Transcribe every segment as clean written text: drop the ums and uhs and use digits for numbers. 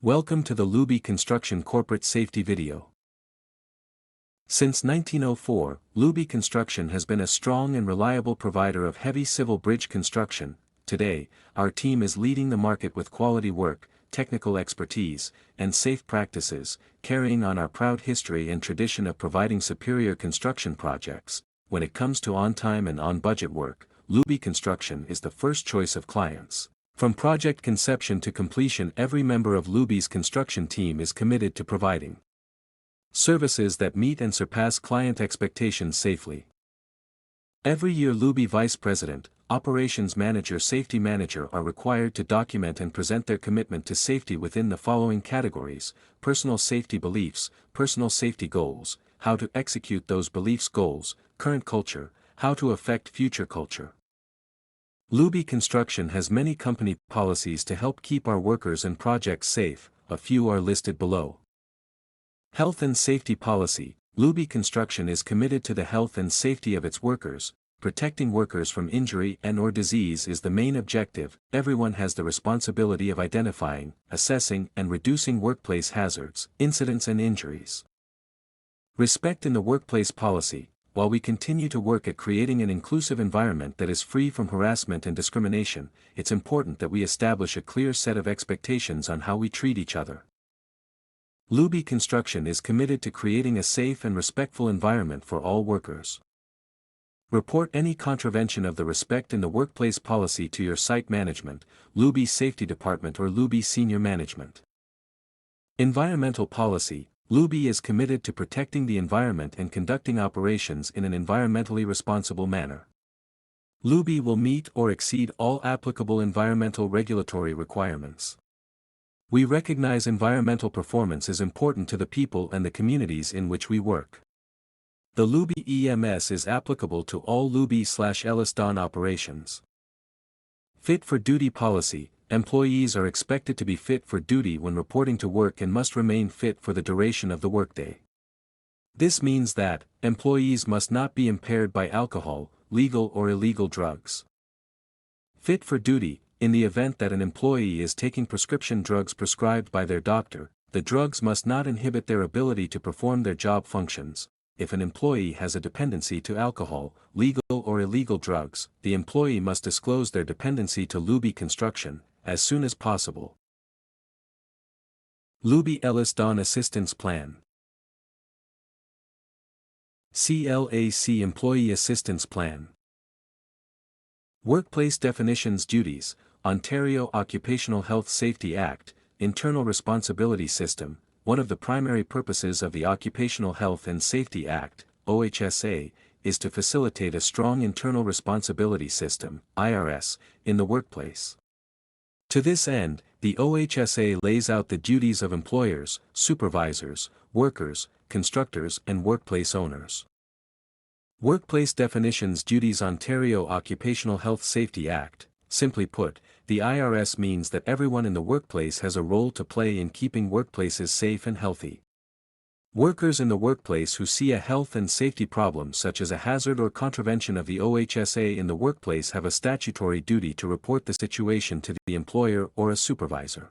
Welcome to the Looby Construction Corporate Safety video. Since 1904, Looby Construction has been a strong and reliable provider of heavy civil bridge construction. Today, our team is leading the market with quality work, technical expertise, and safe practices, carrying on our proud history and tradition of providing superior construction projects. When it comes to on-time and on-budget work, Looby Construction is the first choice of clients. From project conception to completion, every member of Looby's construction team is committed to providing services that meet and surpass client expectations safely. Every year, Looby Vice President, Operations Manager, Safety Manager are required to document and present their commitment to safety within the following categories: personal safety beliefs, personal safety goals, how to execute those beliefs goals, current culture, how to affect future culture. Looby Construction has many company policies to help keep our workers and projects safe. A few are listed below. Health and safety policy. Looby Construction is committed to the health and safety of its workers. Protecting workers from injury and/or disease is the main objective. Everyone has the responsibility of identifying, assessing, and reducing workplace hazards, incidents, and injuries. Respect in the workplace policy. While we continue to work at creating an inclusive environment that is free from harassment and discrimination, it's important that we establish a clear set of expectations on how we treat each other. Looby Construction is committed to creating a safe and respectful environment for all workers. Report any contravention of the respect in the workplace policy to your site management, Looby Safety Department, or Looby Senior Management. Environmental policy. Looby is committed to protecting the environment and conducting operations in an environmentally responsible manner. Looby will meet or exceed all applicable environmental regulatory requirements. We recognize environmental performance is important to the people and the communities in which we work. The Looby EMS is applicable to all Looby/Elliston operations. Fit for duty policy. Employees are expected to be fit for duty when reporting to work and must remain fit for the duration of the workday. This means that employees must not be impaired by alcohol, legal or illegal drugs. Fit for duty. In the event that an employee is taking prescription drugs prescribed by their doctor, the drugs must not inhibit their ability to perform their job functions. If an employee has a dependency to alcohol, legal or illegal drugs, the employee must disclose their dependency to Looby Construction as soon as possible. Looby Elliston Assistance Plan. CLAC Employee Assistance Plan. Workplace Definitions. Duties. Ontario Occupational Health Safety Act, Internal Responsibility System. One of the primary purposes of the Occupational Health and Safety Act, OHSA, is to facilitate a strong internal responsibility system, IRS, in the workplace. To this end, the OHSA lays out the duties of employers, supervisors, workers, constructors, and workplace owners. Workplace Definitions. Duties. Ontario Occupational Health Safety Act. Simply put, the IRS means that everyone in the workplace has a role to play in keeping workplaces safe and healthy. Workers in the workplace who see a health and safety problem such as a hazard or contravention of the OHSA in the workplace have a statutory duty to report the situation to the employer or a supervisor.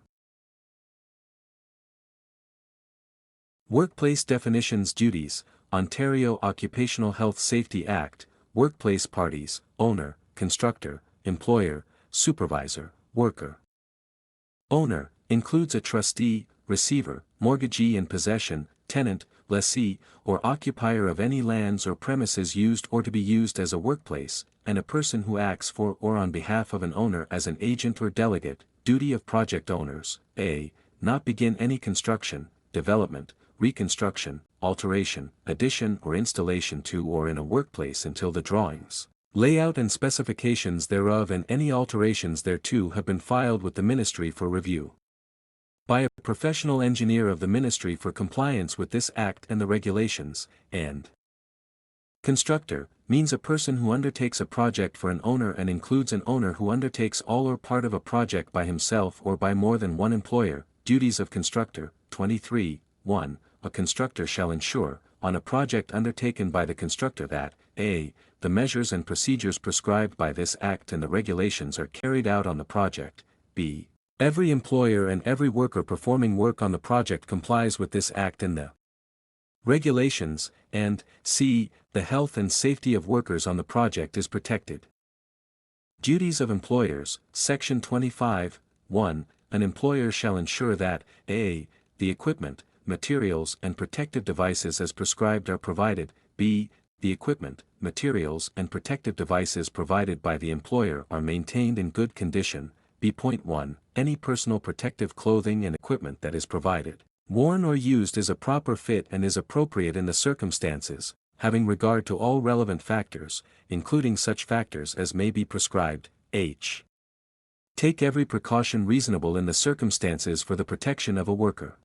Workplace Definitions. Duties. Ontario Occupational Health Safety Act. Workplace parties: owner, constructor, employer, supervisor, worker. Owner includes a trustee, receiver, mortgagee in possession, tenant, lessee, or occupier of any lands or premises used or to be used as a workplace, and a person who acts for or on behalf of an owner as an agent or delegate. Duty of project owners: A. Not begin any construction, development, reconstruction, alteration, addition or installation to or in a workplace until the drawings, layout and specifications thereof and any alterations thereto have been filed with the Ministry for review by a professional engineer of the Ministry for compliance with this Act and the regulations. And constructor means a person who undertakes a project for an owner and includes an owner who undertakes all or part of a project by himself or by more than one employer. Duties of constructor. 23. 1. A constructor shall ensure, on a project undertaken by the constructor, that a. The measures and procedures prescribed by this Act and the regulations are carried out on the project, b. Every employer and every worker performing work on the project complies with this act and the regulations, and c. The health and safety of workers on the project is protected. Duties of employers, Section 25, 1. An employer shall ensure that a. The equipment, materials and protective devices as prescribed are provided, b. The equipment, materials and protective devices provided by the employer are maintained in good condition, b.1. Any personal protective clothing and equipment that is provided, worn or used is a proper fit and is appropriate in the circumstances, having regard to all relevant factors, including such factors as may be prescribed, h. Take every precaution reasonable in the circumstances for the protection of a worker.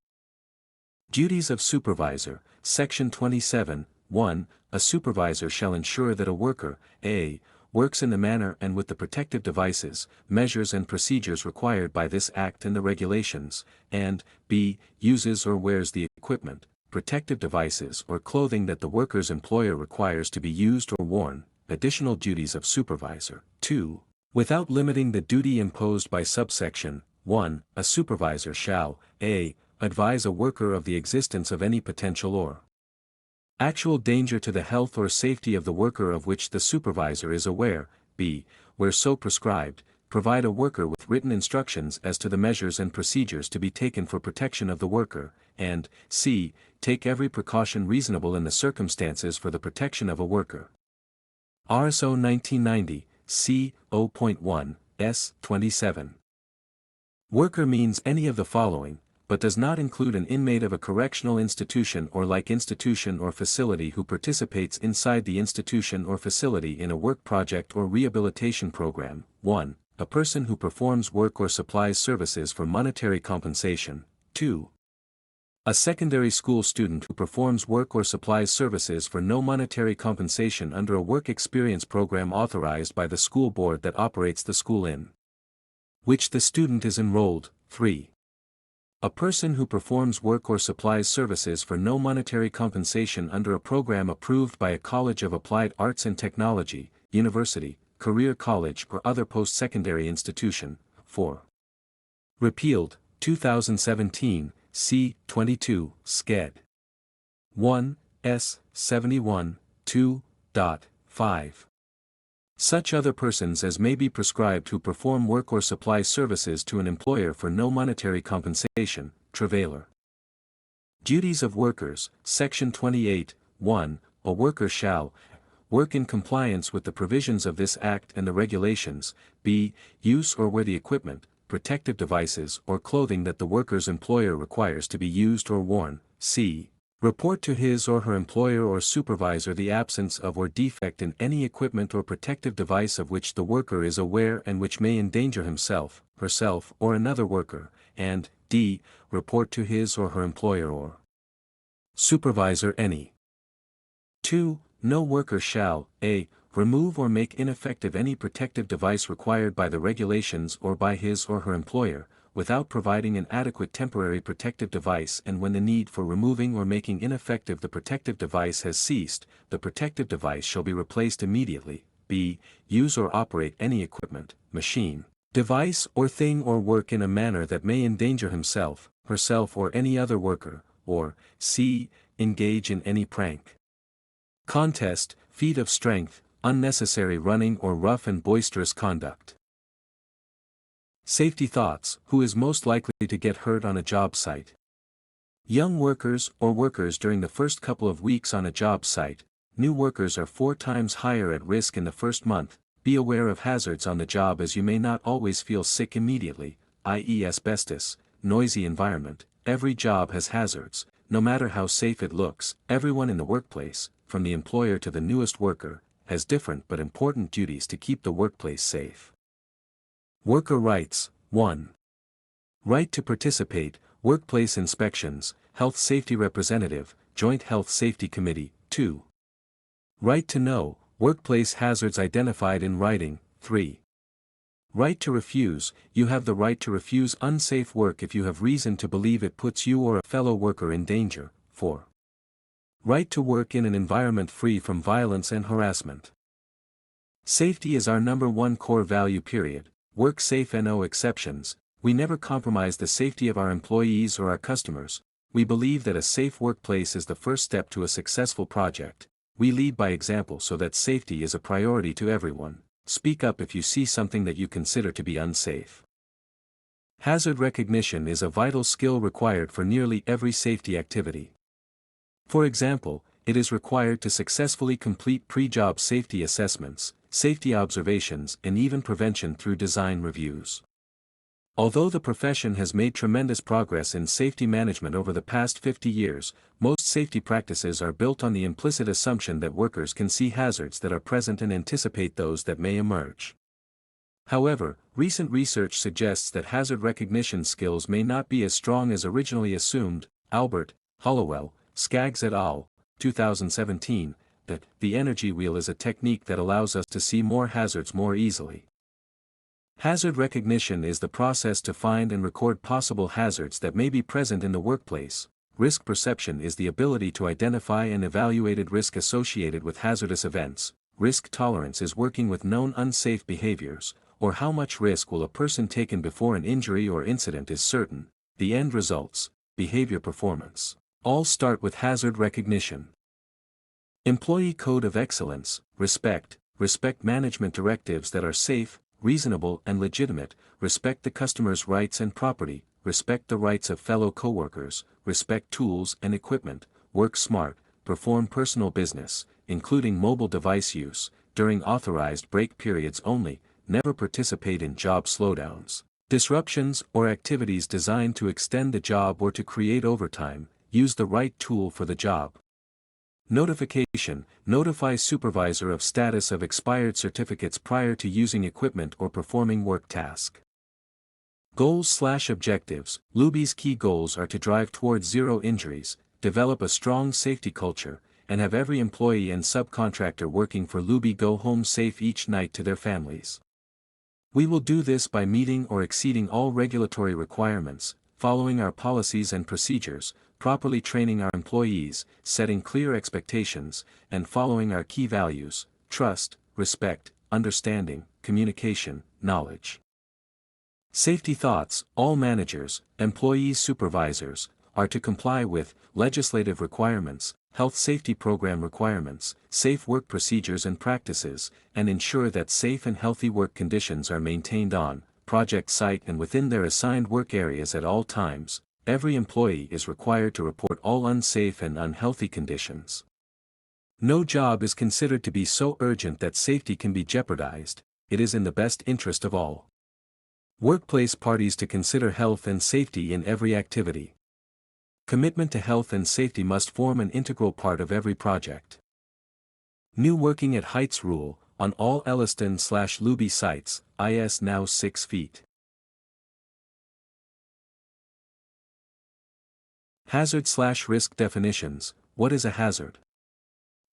Duties of supervisor, Section 27, 1. A supervisor shall ensure that a worker, a. Works in the manner and with the protective devices, measures and procedures required by this Act and the regulations, and b. Uses or wears the equipment, protective devices or clothing that the worker's employer requires to be used or worn. Additional duties of supervisor, 2. Without limiting the duty imposed by subsection 1, a supervisor shall, a. Advise a worker of the existence of any potential or actual danger to the health or safety of the worker of which the supervisor is aware, b. Where so prescribed, provide a worker with written instructions as to the measures and procedures to be taken for protection of the worker, and c. Take every precaution reasonable in the circumstances for the protection of a worker. RSO 1990, C. 0.1, S. 27. Worker means any of the following, but does not include an inmate of a correctional institution or like institution or facility who participates inside the institution or facility in a work project or rehabilitation program. 1. A person who performs work or supplies services for monetary compensation. 2. A secondary school student who performs work or supplies services for no monetary compensation under a work experience program authorized by the school board that operates the school in which the student is enrolled. 3. A person who performs work or supplies services for no monetary compensation under a program approved by a college of applied arts and technology, university, career college or other post-secondary institution. 4. Repealed, 2017, C. 22, Sched. 1, S. 71, 2.5. Such other persons as may be prescribed who perform work or supply services to an employer for no monetary compensation, travailer. Duties of workers, Section 28, 1. A worker shall work in compliance with the provisions of this Act and the regulations, b. Use or wear the equipment, protective devices or clothing that the worker's employer requires to be used or worn, c. Report to his or her employer or supervisor the absence of or defect in any equipment or protective device of which the worker is aware and which may endanger himself, herself or another worker, and d. Report to his or her employer or supervisor any. 2. No worker shall, a. Remove or make ineffective any protective device required by the regulations or by his or her employer, without providing an adequate temporary protective device, and when the need for removing or making ineffective the protective device has ceased, the protective device shall be replaced immediately. b. Use or operate any equipment, machine, device or thing or work in a manner that may endanger himself, herself or any other worker, or c. Engage in any prank, contest, feat of strength, unnecessary running or rough and boisterous conduct. Safety thoughts. Who is most likely to get hurt on a job site? Young workers or workers during the first couple of weeks on a job site. New workers are 4 times higher at risk in the first month. Be aware of hazards on the job as you may not always feel sick immediately, i.e. asbestos, noisy environment. Every job has hazards, no matter how safe it looks. Everyone in the workplace, from the employer to the newest worker, has different but important duties to keep the workplace safe. Worker rights. 1. Right to participate, workplace inspections, health safety representative, joint health safety committee. 2. Right to know, workplace hazards identified in writing. 3. Right to refuse, you have the right to refuse unsafe work if you have reason to believe it puts you or a fellow worker in danger. 4. Right to work in an environment free from violence and harassment. Safety is our number one core value. Work safe and no exceptions. We never compromise the safety of our employees or our customers. We believe that a safe workplace is the first step to a successful project. We lead by example so that safety is a priority to everyone. Speak up if you see something that you consider to be unsafe. Hazard recognition is a vital skill required for nearly every safety activity. For example, it is required to successfully complete pre-job safety assessments, safety observations, and even prevention through design reviews. Although the profession has made tremendous progress in safety management over the past 50 years, most safety practices are built on the implicit assumption that workers can see hazards that are present and anticipate those that may emerge. However, recent research suggests that hazard recognition skills may not be as strong as originally assumed. Albert, Hollowell, Skaggs et al., 2017, that the energy wheel is a technique that allows us to see more hazards more easily. Hazard recognition is the process to find and record possible hazards that may be present in the workplace. Risk perception is the ability to identify and evaluate risk associated with hazardous events. Risk tolerance is working with known unsafe behaviors, or how much risk will a person take before an injury or incident is certain. The end results, behavior performance, all start with hazard recognition. Employee Code of Excellence, respect management directives that are safe, reasonable and legitimate, respect the customer's rights and property, respect the rights of fellow coworkers, respect tools and equipment, work smart, perform personal business, including mobile device use, during authorized break periods only, never participate in job slowdowns, disruptions or activities designed to extend the job or to create overtime, use the right tool for the job. Notification, notify supervisor of status of expired certificates prior to using equipment or performing work task. Goals/objectives, Looby's key goals are to drive towards zero injuries, develop a strong safety culture, and have every employee and subcontractor working for Looby go home safe each night to their families. We will do this by meeting or exceeding all regulatory requirements, following our policies and procedures, properly training our employees, setting clear expectations, and following our key values: trust, respect, understanding, communication, knowledge. Safety thoughts: all managers, employees, supervisors, are to comply with legislative requirements, health safety program requirements, safe work procedures and practices, and ensure that safe and healthy work conditions are maintained on project site and within their assigned work areas at all times. Every employee is required to report all unsafe and unhealthy conditions. No job is considered to be so urgent that safety can be jeopardized. It is in the best interest of all workplace parties to consider health and safety in every activity. Commitment to health and safety must form an integral part of every project. New Working at Heights rule, on all Elliston/Looby sites, IS now 6 feet. Hazard/risk definitions. What is a hazard?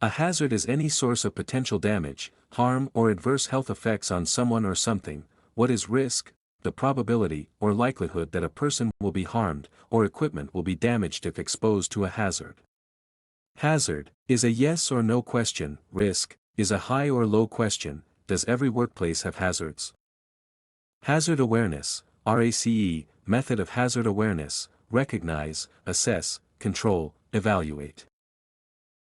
A hazard is any source of potential damage, harm or adverse health effects on someone or something. What is risk? The probability or likelihood that a person will be harmed, or equipment will be damaged if exposed to a hazard. Hazard is a yes or no question. Risk is a high or low question. Does every workplace have hazards? Hazard awareness, RACE, method of hazard awareness: recognize, assess, control, evaluate.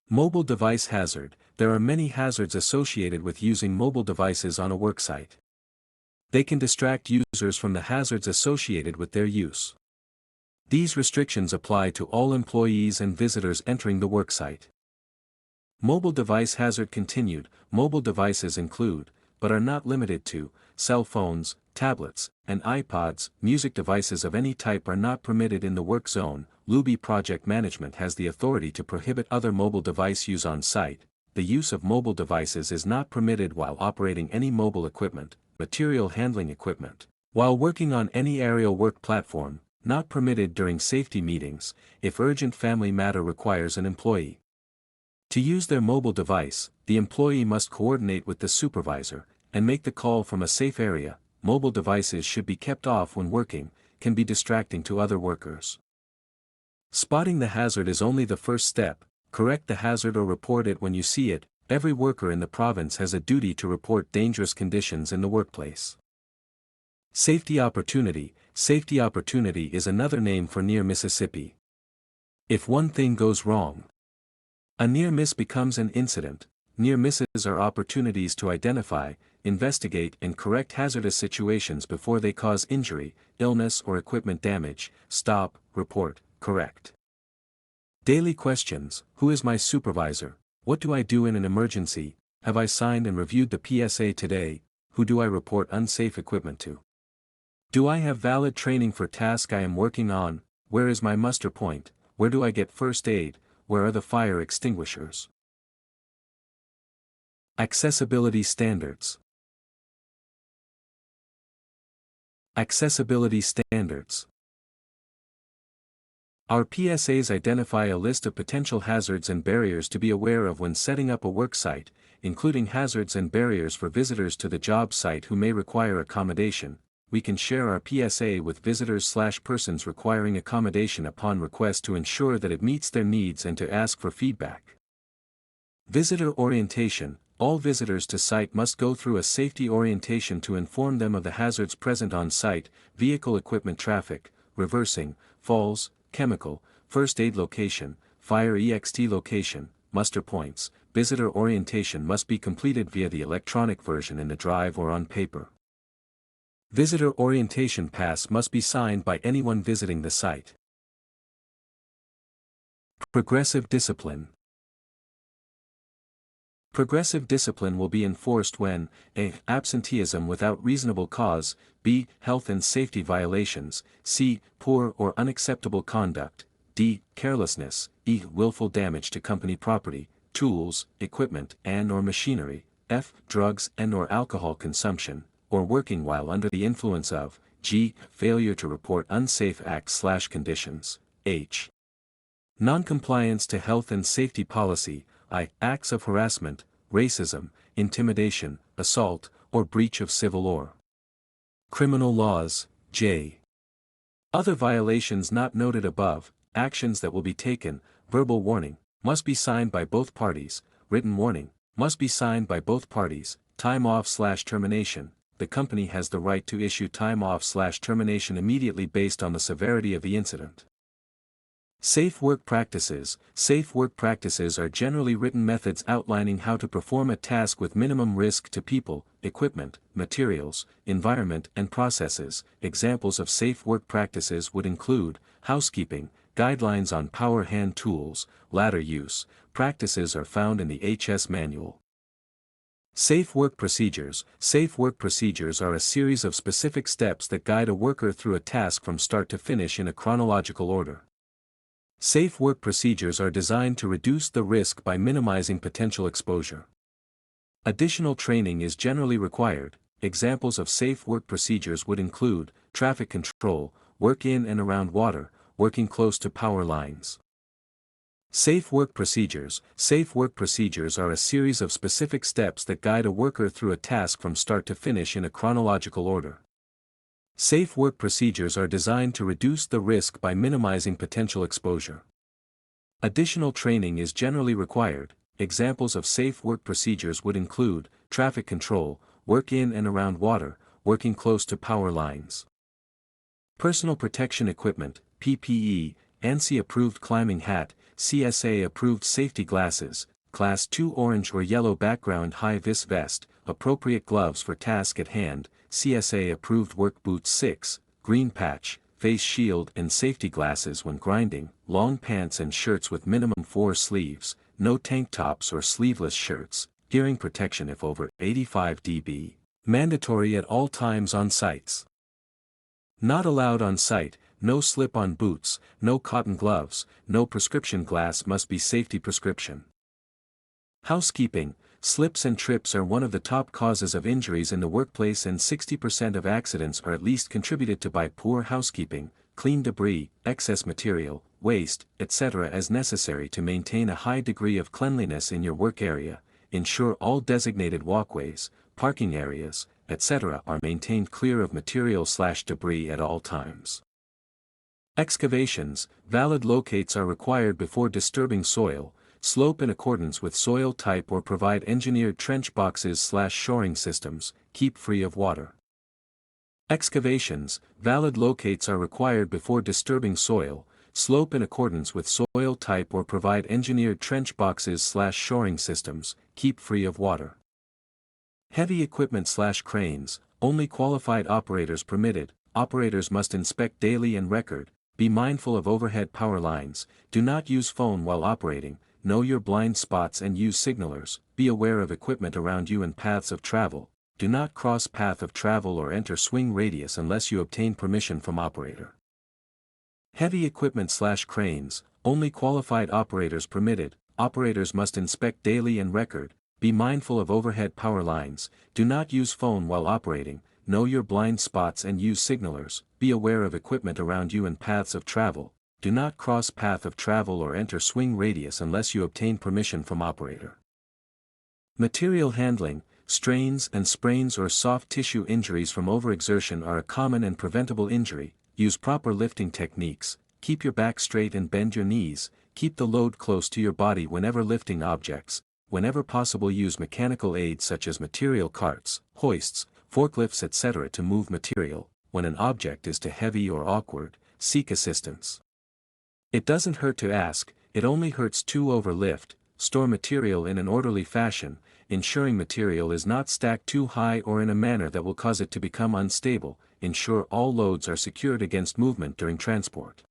Mobile device hazard: there are many hazards associated with using mobile devices on a worksite. They can distract users from the hazards associated with their use. These restrictions apply to all employees and visitors entering the worksite. Mobile device hazard continued: mobile devices include, but are not limited to, cell phones, tablets, and iPods. Music devices of any type are not permitted in the work zone. Looby Project Management has the authority to prohibit other mobile device use on site. The use of mobile devices is not permitted while operating any mobile equipment, material handling equipment, while working on any aerial work platform, not permitted during safety meetings, if urgent family matter requires an employee to use their mobile device. The employee must coordinate with the supervisor, and make the call from a safe area. Mobile devices should be kept off when working, can be distracting to other workers. Spotting the hazard is only the first step. Correct the hazard or report it when you see it. Every worker in the province has a duty to report dangerous conditions in the workplace. Safety opportunity. Safety opportunity is another name for near Mississippi. If one thing goes wrong, a near miss becomes an incident. Near misses are opportunities to identify, investigate and correct hazardous situations before they cause injury, illness or equipment damage. Stop, report, correct. Daily questions. Who is my supervisor? What do I do in an emergency? Have I signed and reviewed the PSA today? Who do I report unsafe equipment to? Do I have valid training for task I am working on? Where is my muster point? Where do I get first aid? Where are the fire extinguishers? Accessibility standards. Accessibility standards. Our PSAs identify a list of potential hazards and barriers to be aware of when setting up a work site, including hazards and barriers for visitors to the job site who may require accommodation. We can share our PSA with visitors/persons requiring accommodation upon request to ensure that it meets their needs and to ask for feedback. Visitor orientation. All visitors to site must go through a safety orientation to inform them of the hazards present on site, vehicle equipment traffic, reversing, falls, chemical, first aid location, fire EXT location, muster points. Visitor orientation must be completed via the electronic version in the drive or on paper. Visitor orientation pass must be signed by anyone visiting the site. Progressive discipline. Progressive discipline will be enforced when a. Absenteeism without reasonable cause, b. Health and safety violations, c. Poor or unacceptable conduct, d. Carelessness, e. Willful damage to company property, tools, equipment and/or machinery, f. Drugs and/or alcohol consumption, or working while under the influence of, g. Failure to report unsafe acts/conditions, h. Noncompliance to health and safety policy, I. Acts of harassment, racism, intimidation, assault, or breach of civil or criminal laws, j. Other violations not noted above. Actions that will be taken. Verbal warning must be signed by both parties. Written warning must be signed by both parties. Time off/termination. The company has the right to issue time off/termination immediately based on the severity of the incident. Safe work practices. Safe work practices are generally written methods outlining how to perform a task with minimum risk to people, equipment, materials, environment and processes. Examples of safe work practices would include housekeeping, guidelines on power hand tools, ladder use. Practices are found in the HS manual. Safe work procedures. Safe work procedures are a series of specific steps that guide a worker through a task from start to finish in a chronological order. Safe work procedures are designed to reduce the risk by minimizing potential exposure. Additional training is generally required. Examples of safe work procedures would include traffic control, work in and around water, working close to power lines. Safe work procedures. Safe work procedures are a series of specific steps that guide a worker through a task from start to finish in a chronological order. Safe work procedures are designed to reduce the risk by minimizing potential exposure. Additional training is generally required. Examples of safe work procedures would include traffic control, work in and around water, working close to power lines. Personal protection equipment, PPE, ANSI-approved climbing hat, CSA-approved safety glasses, Class 2 orange or yellow background high-vis vest, appropriate gloves for task at hand, CSA-approved work boots 6, green patch, face shield and safety glasses when grinding, long pants and shirts with minimum 4 sleeves, no tank tops or sleeveless shirts, hearing protection if over 85 dB, mandatory at all times on sites. Not allowed on site, no slip-on boots, no cotton gloves, no prescription glass must be safety prescription. Housekeeping. Slips and trips are one of the top causes of injuries in the workplace and 60% of accidents are at least contributed to by poor housekeeping. Clean debris, excess material, waste, etc. as necessary to maintain a high degree of cleanliness in your work area. Ensure all designated walkways, parking areas, etc. are maintained clear of material/debris at all times. Excavations. Valid locates are required before disturbing soil. Slope in accordance with soil type or provide engineered trench boxes/shoring systems, keep free of water. Excavations, valid locates are required before disturbing soil, slope in accordance with soil type or provide engineered trench boxes/shoring systems, keep free of water. Heavy equipment/cranes, only qualified operators permitted, operators must inspect daily and record, be mindful of overhead power lines, do not use phone while operating, know your blind spots and use signalers, be aware of equipment around you and paths of travel, do not cross path of travel or enter swing radius unless you obtain permission from operator. Heavy equipment/cranes, only qualified operators permitted, operators must inspect daily and record, be mindful of overhead power lines, do not use phone while operating, know your blind spots and use signalers, be aware of equipment around you and paths of travel, do not cross path of travel or enter swing radius unless you obtain permission from operator. Material handling, strains and sprains or soft tissue injuries from overexertion are a common and preventable injury, use proper lifting techniques, keep your back straight and bend your knees, keep the load close to your body whenever lifting objects, whenever possible use mechanical aids such as material carts, hoists, forklifts etc. to move material, when an object is too heavy or awkward, seek assistance. It doesn't hurt to ask, it only hurts to overlift, store material in an orderly fashion, ensuring material is not stacked too high or in a manner that will cause it to become unstable, ensure all loads are secured against movement during transport.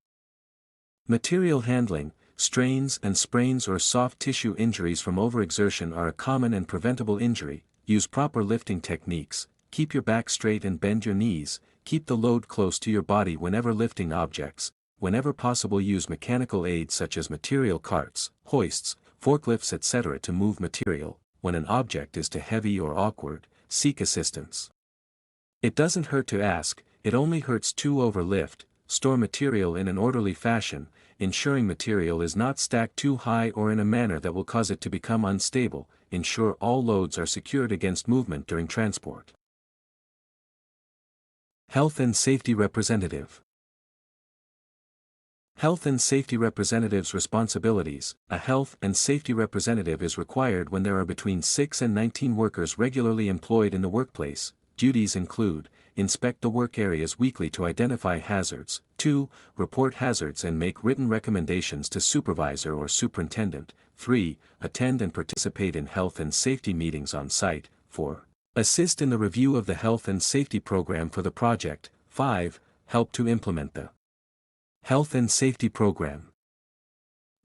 Material handling, strains and sprains or soft tissue injuries from overexertion are a common and preventable injury, use proper lifting techniques, keep your back straight and bend your knees, keep the load close to your body whenever lifting objects, whenever possible use mechanical aids such as material carts, hoists, forklifts etc. to move material, when an object is too heavy or awkward, seek assistance. It doesn't hurt to ask, it only hurts to overlift, store material in an orderly fashion, ensuring material is not stacked too high or in a manner that will cause it to become unstable, ensure all loads are secured against movement during transport. Health and Safety Representative. Health and Safety Representative's responsibilities. A health and safety representative is required when there are between 6 and 19 workers regularly employed in the workplace. Duties include: inspect the work areas weekly to identify hazards. 2. Report hazards and make written recommendations to supervisor or superintendent. 3. Attend and participate in health and safety meetings on site. 4. Assist in the review of the health and safety program for the project. 5. Help to implement the Health and Safety Program.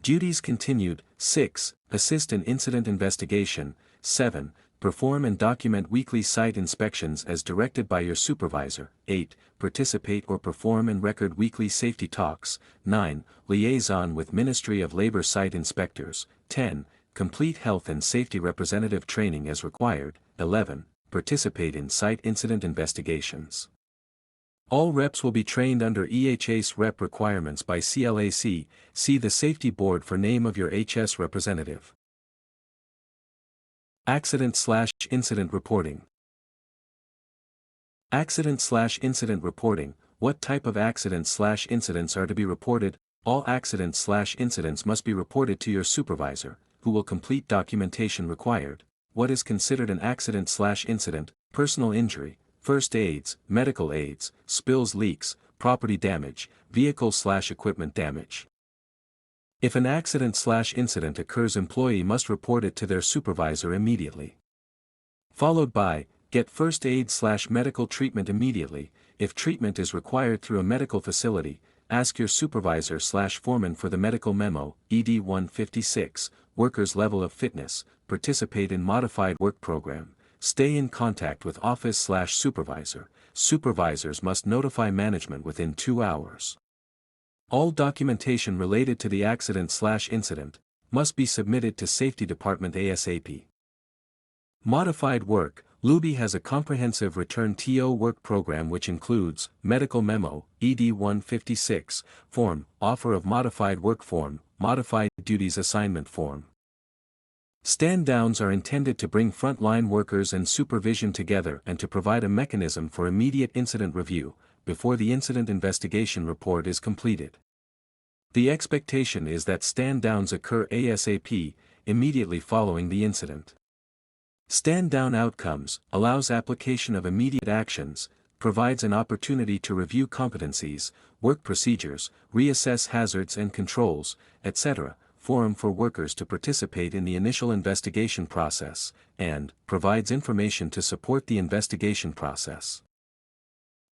Duties continued. 6. Assist in incident investigation. 7. Perform and document weekly site inspections as directed by your supervisor. 8. Participate or perform and record weekly safety talks. 9. Liaison with Ministry of Labor site inspectors. 10. Complete health and safety representative training as required. 11. Participate in site incident investigations. All reps will be trained under EHS rep requirements by CLAC. See the Safety Board for name of your HS representative. Accident/incident reporting. Accident/incident reporting. What type of accidents/incidents are to be reported? All accidents/incidents must be reported to your supervisor, who will complete documentation required. What is considered an accident/incident? Personal injury, first aids, medical aids, spills, leaks, property damage, vehicle/equipment damage. If an accident/incident occurs, employee must report it to their supervisor immediately. Followed by, get first aid/medical treatment immediately. If treatment is required through a medical facility, ask your supervisor/foreman for the medical memo. ED 156, workers' level of fitness, participate in modified work program. Stay in contact with office/supervisor. Supervisors must notify management within 2 hours. All documentation related to the accident/incident must be submitted to Safety Department ASAP. Modified work. Looby has a comprehensive return TO work program which includes medical memo, ED 156, form, offer of modified work form, modified duties assignment form. Stand-downs are intended to bring frontline workers and supervision together and to provide a mechanism for immediate incident review, before the incident investigation report is completed. The expectation is that stand-downs occur ASAP, immediately following the incident. Stand-down outcomes allows application of immediate actions, provides an opportunity to review competencies, work procedures, reassess hazards and controls, etc., forum for workers to participate in the initial investigation process, and provides information to support the investigation process.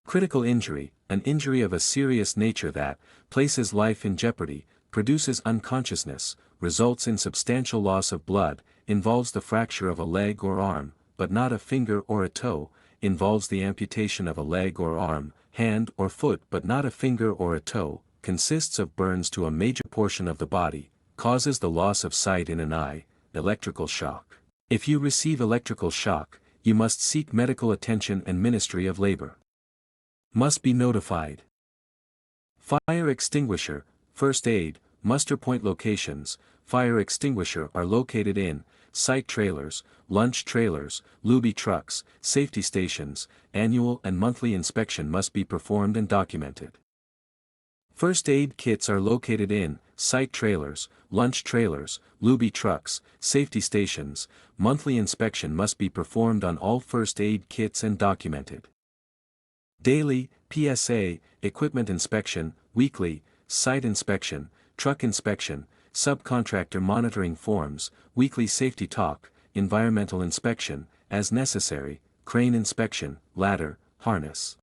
Critical injury, an injury of a serious nature that places life in jeopardy, produces unconsciousness, results in substantial loss of blood, involves the fracture of a leg or arm, but not a finger or a toe, involves the amputation of a leg or arm, hand or foot but not a finger or a toe, consists of burns to a major portion of the body, causes the loss of sight in an eye, electrical shock. If you receive electrical shock, you must seek medical attention and Ministry of Labor. Must be notified. Fire extinguisher, first aid, muster point locations. Fire extinguisher are located in site trailers, lunch trailers, Looby trucks, safety stations. Annual and monthly inspection must be performed and documented. First aid kits are located in site trailers, lunch trailers, Looby trucks, safety stations. Monthly inspection must be performed on all first aid kits and documented. Daily, PSA, equipment inspection. Weekly, site inspection, truck inspection, subcontractor monitoring forms, weekly safety talk, environmental inspection, as necessary, crane inspection, ladder, harness.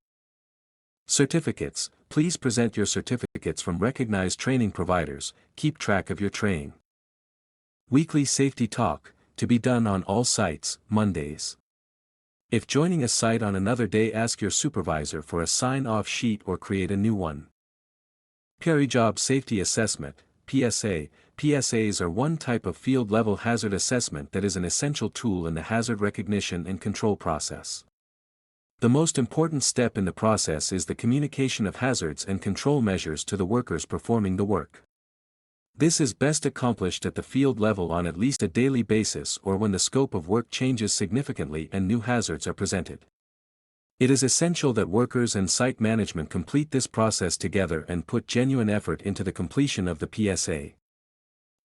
Certificates, please present your certificates from recognized training providers. Keep track of your training. Weekly safety talk, to be done on all sites, Mondays. If joining a site on another day, ask your supervisor for a sign-off sheet or create a new one. Peri-job safety assessment, PSA. PSAs are one type of field-level hazard assessment that is an essential tool in the hazard recognition and control process. The most important step in the process is the communication of hazards and control measures to the workers performing the work. This is best accomplished at the field level on at least a daily basis or when the scope of work changes significantly and new hazards are presented. It is essential that workers and site management complete this process together and put genuine effort into the completion of the PSA.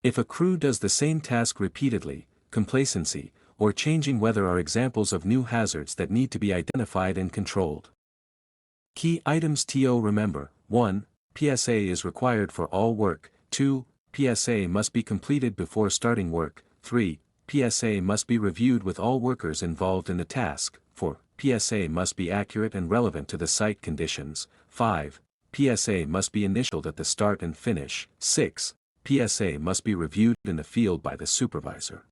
If a crew does the same task repeatedly, complacency, or changing weather are examples of new hazards that need to be identified and controlled. Key items to remember: 1. PSA is required for all work. 2. PSA must be completed before starting work. 3. PSA must be reviewed with all workers involved in the task. 4. PSA must be accurate and relevant to the site conditions. 5. PSA must be initialed at the start and finish. 6. PSA must be reviewed in the field by the supervisor.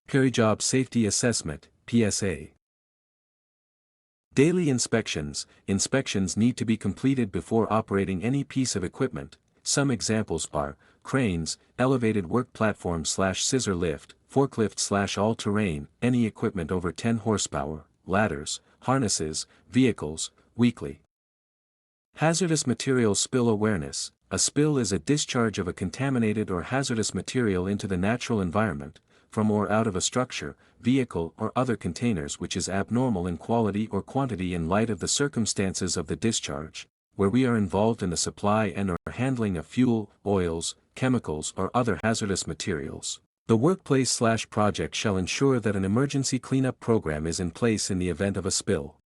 Peri-job safety assessment, PSA. Daily inspections. Inspections need to be completed before operating any piece of equipment. Some examples are cranes, elevated work platform/scissor lift, forklift/all-terrain, any equipment over 10 horsepower, ladders, harnesses, vehicles. Weekly. Hazardous material spill awareness. A spill is a discharge of a contaminated or hazardous material into the natural environment, from or out of a structure, vehicle or other containers which is abnormal in quality or quantity in light of the circumstances of the discharge, where we are involved in the supply and or handling of fuel, oils, chemicals or other hazardous materials. The workplace/project shall ensure that an emergency cleanup program is in place in the event of a spill.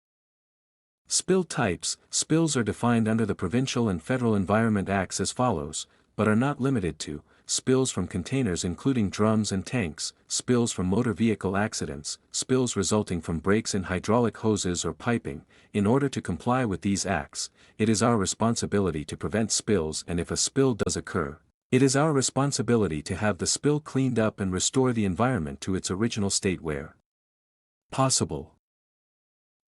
Spill types. Spills are defined under the Provincial and Federal Environment Acts as follows, but are not limited to: spills from containers including drums and tanks, spills from motor vehicle accidents, spills resulting from breaks in hydraulic hoses or piping. In order to comply with these acts, it is our responsibility to prevent spills, and if a spill does occur, it is our responsibility to have the spill cleaned up and restore the environment to its original state where possible.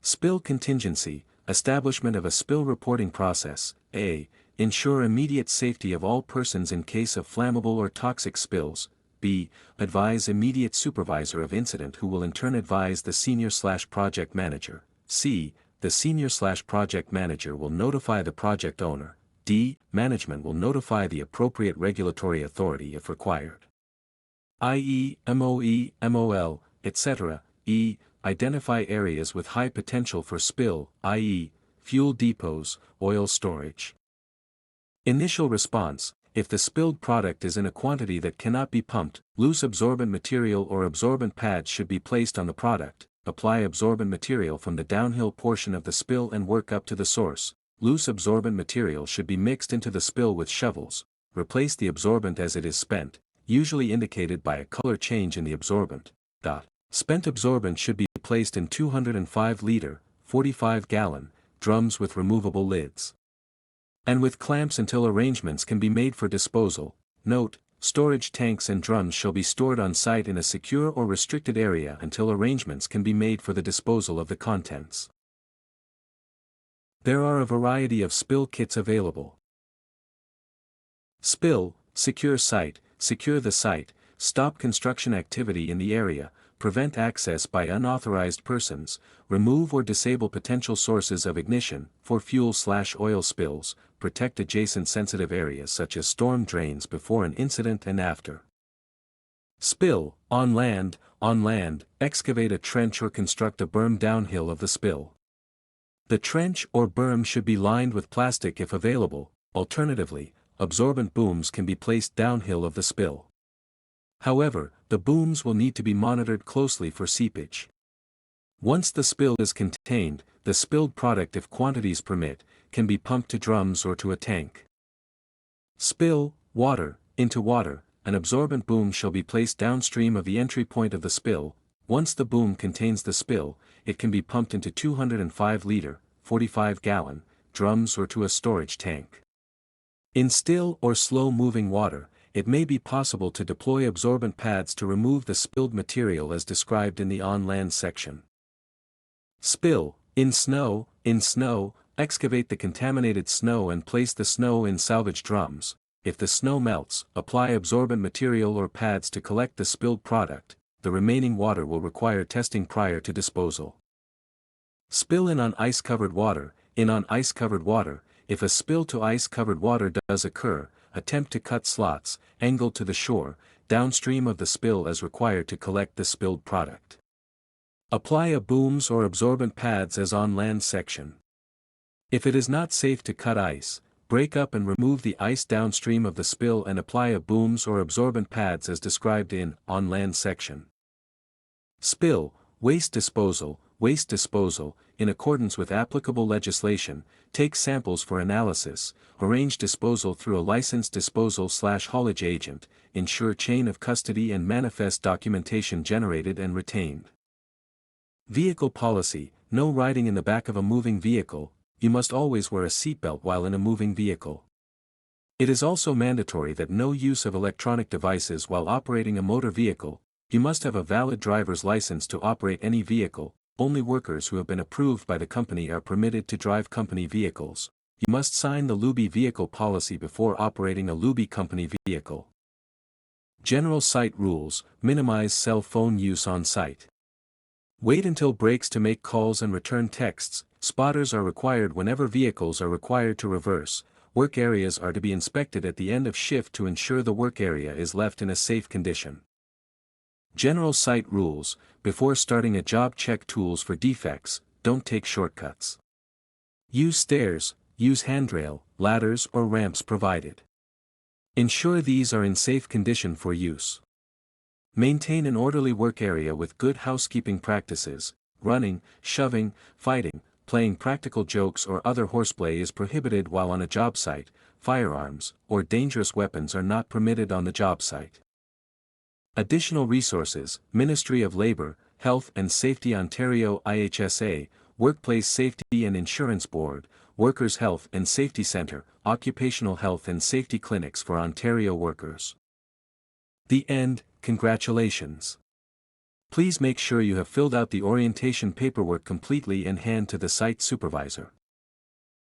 Spill contingency. Establishment of a spill reporting process. A. Ensure immediate safety of all persons in case of flammable or toxic spills. B. Advise immediate supervisor of incident who will in turn advise the senior/project manager. C. The senior/project manager will notify the project owner. D. Management will notify the appropriate regulatory authority if required, i.e., MOE, MOL, etc. E. Identify areas with high potential for spill, i.e., fuel depots, oil storage. Initial response. If the spilled product is in a quantity that cannot be pumped, loose absorbent material or absorbent pads should be placed on the product. apply absorbent material from the downhill portion of the spill and work up to the source. Loose absorbent material should be mixed into the spill with shovels. Replace the absorbent as it is spent, usually indicated by a color change in the absorbent. Spent absorbent should be placed in 205-liter, 45-gallon, drums with removable lids, and with clamps until arrangements can be made for disposal. Note, storage tanks and drums shall be stored on site in a secure or restricted area until arrangements can be made for the disposal of the contents. There are a variety of spill kits available. Spill, secure site, secure the site, stop construction activity in the area, prevent access by unauthorized persons, remove or disable potential sources of ignition for fuel/oil spills, protect adjacent sensitive areas such as storm drains before an incident and after. Spill, on land, excavate a trench or construct a berm downhill of the spill. The trench or berm should be lined with plastic if available. Alternatively, absorbent booms can be placed downhill of the spill. However, the booms will need to be monitored closely for seepage. Once the spill is contained, the spilled product, if quantities permit, can be pumped to drums or to a tank. Spill, water, into water, an absorbent boom shall be placed downstream of the entry point of the spill. Once the boom contains the spill, it can be pumped into 205-liter, 45-gallon, drums or to a storage tank. In still or slow-moving water, it may be possible to deploy absorbent pads to remove the spilled material as described in the on-land section. Spill, in snow, excavate the contaminated snow and place the snow in salvage drums. If the snow melts, apply absorbent material or pads to collect the spilled product. The remaining water will require testing prior to disposal. Spill in on ice-covered water. In on ice-covered water, if a spill to ice-covered water does occur, attempt to cut slots, angled to the shore, downstream of the spill as required to collect the spilled product. Apply a booms or absorbent pads as on land section. If it is not safe to cut ice, break up and remove the ice downstream of the spill and apply a booms or absorbent pads as described in on land section. Spill, waste disposal, in accordance with applicable legislation, take samples for analysis, arrange disposal through a licensed disposal/haulage agent, ensure chain of custody and manifest documentation generated and retained. Vehicle policy, no riding in the back of a moving vehicle. You must always wear a seatbelt while in a moving vehicle. It is also mandatory that no use of electronic devices while operating a motor vehicle. You must have a valid driver's license to operate any vehicle. Only workers who have been approved by the company are permitted to drive company vehicles. You must sign the Looby vehicle policy before operating a Looby company vehicle. General site rules, minimize cell phone use on site. Wait until breaks to make calls and return texts. Spotters are required whenever vehicles are required to reverse. Work areas are to be inspected at the end of shift to ensure the work area is left in a safe condition. General site rules, before starting a job, check tools for defects, don't take shortcuts. Use stairs, use handrail, ladders or ramps provided. Ensure these are in safe condition for use. Maintain an orderly work area with good housekeeping practices. Running, shoving, fighting, playing practical jokes or other horseplay is prohibited while on a job site. Firearms or dangerous weapons are not permitted on the job site. Additional resources, Ministry of Labour, Health and Safety Ontario IHSA, Workplace Safety and Insurance Board, Workers' Health and Safety Centre, Occupational Health and Safety Clinics for Ontario workers. The end. Congratulations. Please make sure you have filled out the orientation paperwork completely and hand to the site supervisor.